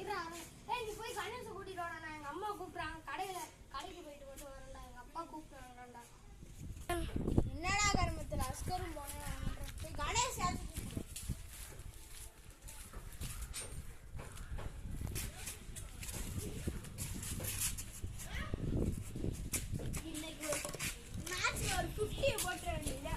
நீ போய் கணேச கூட்டிட்டு வாடா, நான் எங்க அம்மா கூப்பிடுறாங்க, கடைக்கு போயிட்டு மட்டும் வரேன்டா, எங்க அப்பா கூப்பிடுறாங்கடா. என்னடா கருமத்துல அஸ்கரும் போனேன், போய் கணேஷ் இன்னைக்கு மேட்ச்ல ஒரு 50 போட்டுற வேண்டியதா.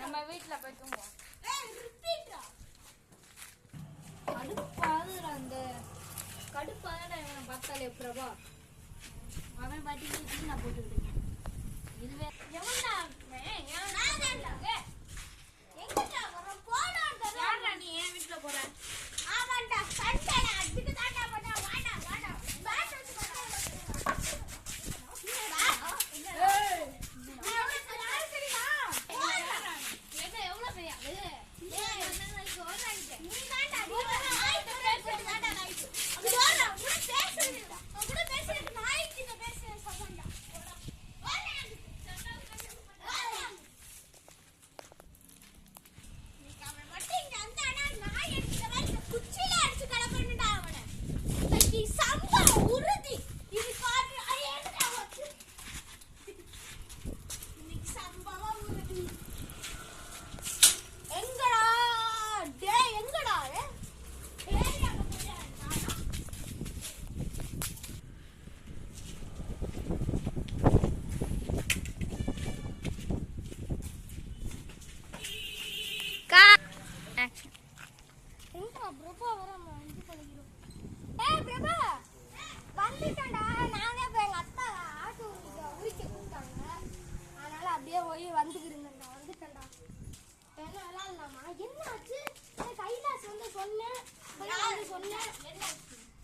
நம்ம வீட்டுல போய் தூங்குவோம். கடுப்பாதான் இவனை பார்த்தாலே பிரபா அவன் பாட்டி நான் போட்டுக்கிட்டேன். இதுவே எவன்டா நீ என் வீட்டுல போற? ஆமாண்டா சண்டை அதுக்கு தாண்டா பண்ண. வாடா வாடா பேட் வச்சு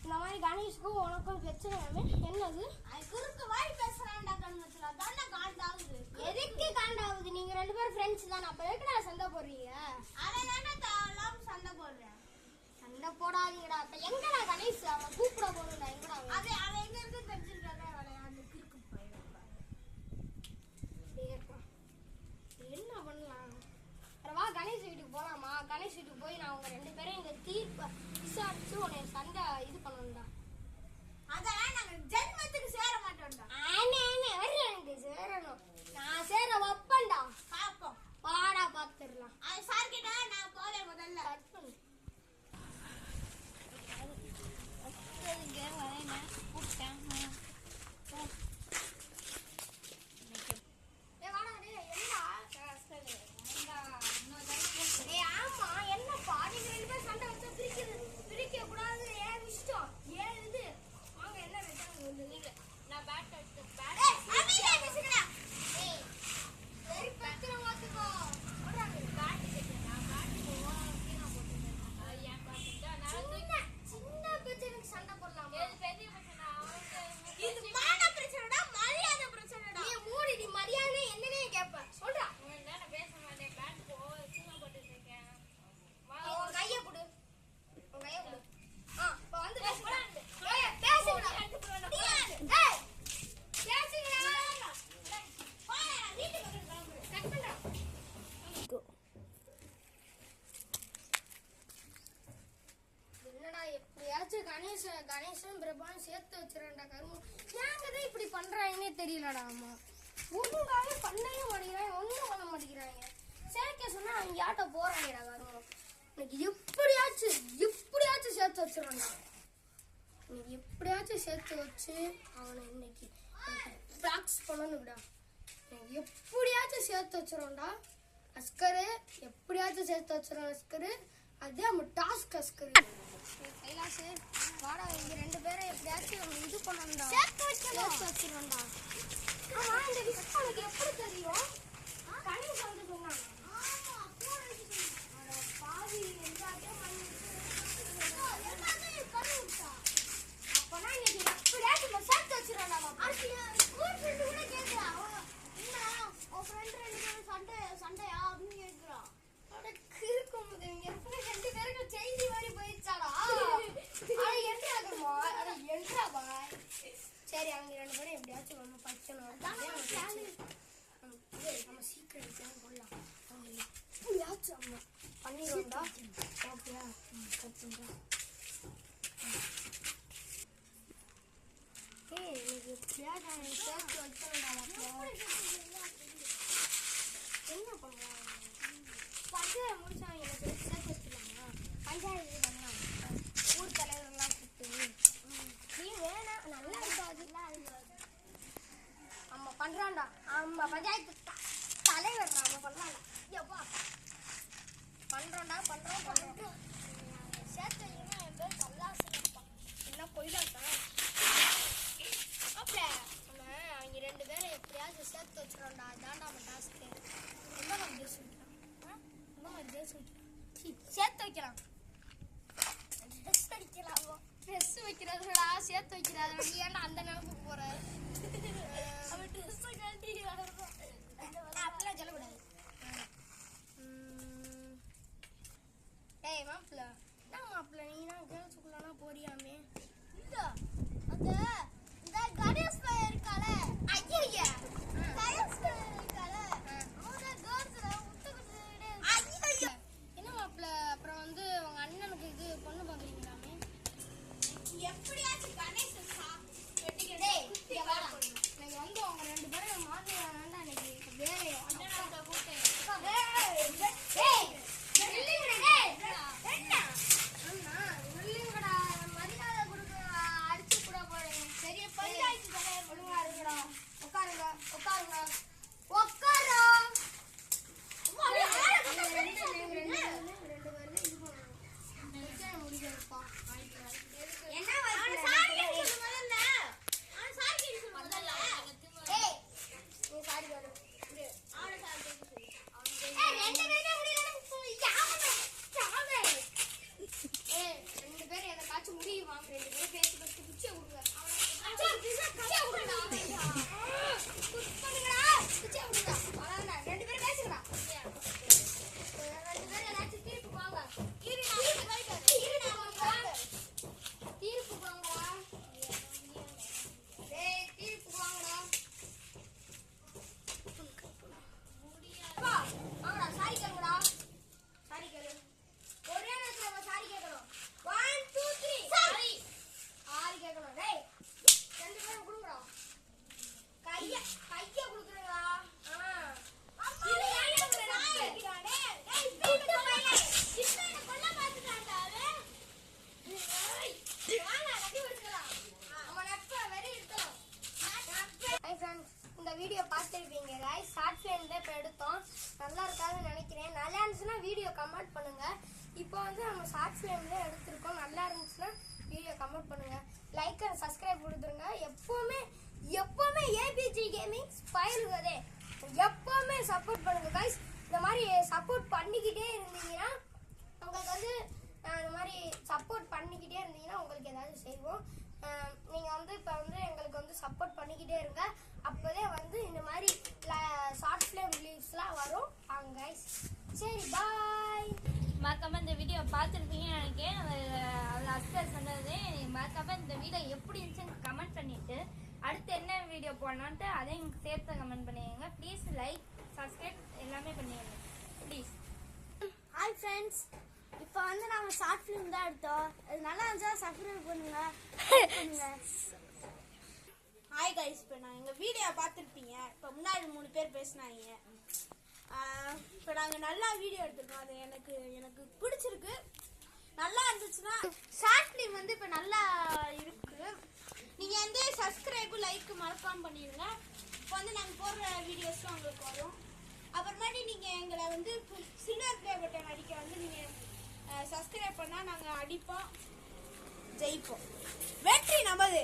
இந்த மாதிரி கணேஷ்க்கும் உனக்கும் பிரச்சனை என்னது? குறுக்கு வாய் பேசுறான்டா கண்மத்துல. அதானே காண்டாகுது. எதுக்கு காண்டாகுது? நீங்க ரெண்டு பேரும் ஃப்ரெண்ட்ஸ் தானே, அப்ப எதுக்கு நான் சண்டை போடுறீங்க? அவன் தானே தாளாம் சண்டை போடுறேன். சண்டை போடாதீங்கடா. அப்ப எங்கடா கணேஷ்? அவன் கூப்பிட போறேன்டா. எங்கடா அவன் எங்க இருக்கு தெரிஞ்சிருக்காங்க. அந்த கிறுக்கு போயிடுப்பா. என்ன பண்ணலாம்? வா கணேஷ் வீட்டுக்கு போலாமா? கணேஷ் வீட்டுக்கு போய் நான் உங்க ரெண்டு பேரும் இங்க தீர்ப்பு விசாரிச்சு உன்னை சண்டை இது பண்ணணும்டா. அதெல்லாம் நாங்க ஜென்மத்துக்கு சேர மாட்டோம்டா. எனக்கு சேரணும். நான் சேர வைப்பேன்டா. பாப்போம் வாடா பாத்துடலாம். அது சார் கிட்ட நான் போறேன். முதல்ல கட் பண்ணு. கணேசன் பிரபான் சேர்த்து வச்சிருந்தா கருமம். ஏங்கதான் இப்படி பண்றாங்கன்னே தெரியலடா. அம்மா ஒண்ணுக்காக பண்ணவே மாட்டேங்கிறாங்க, ஒண்ணும் பண்ண மாட்டேங்கிறாங்க. சேர்க்க சொன்னா அவங்க யாட்ட போறாங்கடா கருமம். எனக்கு எப்படியாச்சும் வைக்கிறான்டா. இன்னைக்கு எப்படியாச்சும் சேர்த்து வச்சு அவனை இன்னைக்கு ப்ராக்டிஸ் பண்ணணும்டா. எப்படியாச்சும் சேர்த்து வச்சிரோம்டா அஸ்கரு. எப்படியாச்சும் சேர்த்து வச்சிரோம் அஸ்கரு. அதே நம்ம டாஸ்க் அஸ்கரு. கைலாசு வாடா, இங்க 2 பேரும் எப்படியாச்சும் இது பண்ணணும்டா. சேர்த்து வச்சிரோம்டா. ஆமா, இந்த விஷயம் உனக்கு எப்படி தெரியும்? கணேஷ் வந்து சொன்னான். பாவி எல்லாத்தையும் அப்பனா இன்னைக்கு எப்படியாச்சும் நம்ம சேர்த்து வச்சிரோம்டா. ஸ்கூல் ஃப்ரெண்டு கூட கேட்குறா. உன் ஃப்ரெண்டு 2 பேரும் சண்டையா அப்படின்னு கேட்குறான். இருக்கும் போது இங்க எப்படி 2 பேருக்கு செய்தி மாதிரி போயிடுச்சாடா. என்றா பாய். சரி, அவங்க 2 பேரும் எப்படியாச்சும் நம்ம படிக்கணும். நம்ம சீக்கிரம் போடலாம். எப்படியாச்சும் நம்ம பண்ணிடுவோம்டா. ஓகேயா? இன்னைக்கு எப்படியாச்சும் சேர்த்து வச்சிடலாம். என்ன பண்ணலாம்? பஞ்சாயத்து முடிச்சாங்க. எனக்கு சேர்த்து வச்சுக்கலாமா? பஞ்சாயத்து பண்ணலாம். ஊர் தலைவர்கள்லாம் கூப்பிட்டு நீ வேணாம், நல்லா இருக்காது. நம்ம பண்றான்டா. ஆமா, பஞ்சாயத்து தலைவர் நம்ம பண்ணலாம்டா. எப்பா பண்றோம் சேர்த்து வைக்கணும். என் பேர் கல்லாசப்பா. என்ன கொய்லாசா? அப்ப அவங்க 2 பேரும் எப்படியாச்சும் சேர்த்து வச்சிடறோம்டா. அதான்டா நம்ம டாஸ்க்கு. ரொம்ப மாதிரி சேர்த்து வைக்கலாம். ட்ரெஸ் வைக்கிறதுடா. சேர்த்து வைக்கிறாத. நீ ஏன்டா அந்த நினைப்புக்கு போற? அவன் ட்ரெஸ் கழட்டி அப்படிலாம் சொல்லக்கூடாது. ஏய் மாப்பிள்ள, என்ன மாப்பிள்ள நீனா கேர்ள்ஸுக்குள்ளனா போறியாமே? இல்ல, அந்த இந்த கணேஷ் பையன் இருக்கால. ஐயா கணேஷ் பையன் இருக்கால. அவன கேர்ள்ஸ்ல முட்டுக்குது. ஐயா என்ன மாப்பிள்ள, அப்புறம் வந்து உங்க அண்ணனுக்கு இது பொண்ணு பாக்குறீங்களாமே? எப்படியாச்சும் கணேஷ் வெட்டிக்கடே. இங்க வாடா. நீங்க வந்து உங்க 2 பேரும் மாத்திரானடா. இன்னைக்கு வேற அண்ணனோட கூட்டே. ஏய் இல்லங்கடா. என்ன அண்ணா இல்லங்கடா. மரியாதை கொடுக்க அடிச்சு கூட போறீங்க. சரி, பஞ்சாயத்து தலைவர் ஒழுங்கா இருக்கடா. உட்காருங்க. உட்காரா. வீடியோ பார்த்துருப்பீங்க गाइस. ஷார்ட் ஃபிலிம் தான் இப்போ எடுத்தோம். நல்லா இருக்காதுன்னு நினைக்கிறேன். நல்லா இருந்துச்சுன்னா வீடியோ கமெண்ட் பண்ணுங்க. இப்போ வந்து நம்ம ஷார்ட் ஃபிலிம் தான் எடுத்திருக்கோம். நல்லா இருந்துச்சுன்னா வீடியோ கமெண்ட் பண்ணுங்க. லைக் அண்ட் சப்ஸ்கிரைப் கொடுத்துருங்க. எப்பவுமே ஏபிஜி கேமிங் ஸ்பைலுகதே எப்பவுமே சப்போர்ட் பண்ணுங்க गाइस. இந்த மாதிரி சப்போர்ட் பண்ணிக்கிட்டே இருந்தீங்கன்னா உங்களுக்கு வந்து இந்த மாதிரி சப்போர்ட் பண்ணிக்கிட்டே இருந்தீங்கன்னா உங்களுக்கு ஏதாவது செய்வோம். நீங்கள் வந்து இப்போ வந்து எங்களுக்கு வந்து சப்போர்ட் பண்ணிக்கிட்டே இருங்க. அப்போதே வந்து இந்த மாதிரி ஷார்ட் ஃபிலிம் ரிலீஸ்லாம் வரும். வாங்க गाइस. சரி, பாய். மறக்காம இந்த வீடியோ பார்த்துருப்பீங்கன்னு நினைக்கிறேன். அது அஸ்கர் சொன்னது. மறக்காம இந்த வீடியோ எப்படி இருந்துச்சுன்னு கமெண்ட் பண்ணிட்டு அடுத்து என்ன வீடியோ போடலான்ட்டு அதையும் எனக்கு சேர்த்து கமெண்ட் பண்ணிடுங்க. ப்ளீஸ் லைக் சப்ஸ்கிரைப் எல்லாமே பண்ணிடுங்க ப்ளீஸ். ஹாய் ஃப்ரெண்ட்ஸ், இப்போ வந்து நாங்கள் ஷார்ட் ஃபிலிம் தான் எடுத்தோம். அது நல்லா இருந்துச்சா சப்ஸ்கிரைப் பண்ணுங்க. ஹாய் கைஸ், இப்போ நான் எங்கள் வீடியோ பார்த்துருப்பீங்க. இப்போ முன்னாடி 3 பேர் பேசினாங்க. இப்போ நாங்கள் நல்லா வீடியோ எடுத்துருக்கோம். அது எனக்கு பிடிச்சிருக்கு. நல்லா இருந்துச்சுன்னா ஷார்ட் ஃபிலிம் வந்து இப்போ நல்லா இருக்கு. நீங்கள் வந்து சப்ஸ்கிரைபு லைக் மறக்காம பண்ணிடுங்க. இப்போ வந்து நாங்கள் போடுற வீடியோஸும் உங்களுக்கு வரும். அப்புறமாட்டி நீங்கள் எங்களை வந்து சில்வர் ப்ளே பட்டன் அடிக்க வந்து நீங்கள் சப்ஸ்கிரைப் பண்ணால் நாங்கள் அடிப்போம், ஜெயிப்போம். வெற்றி நமது.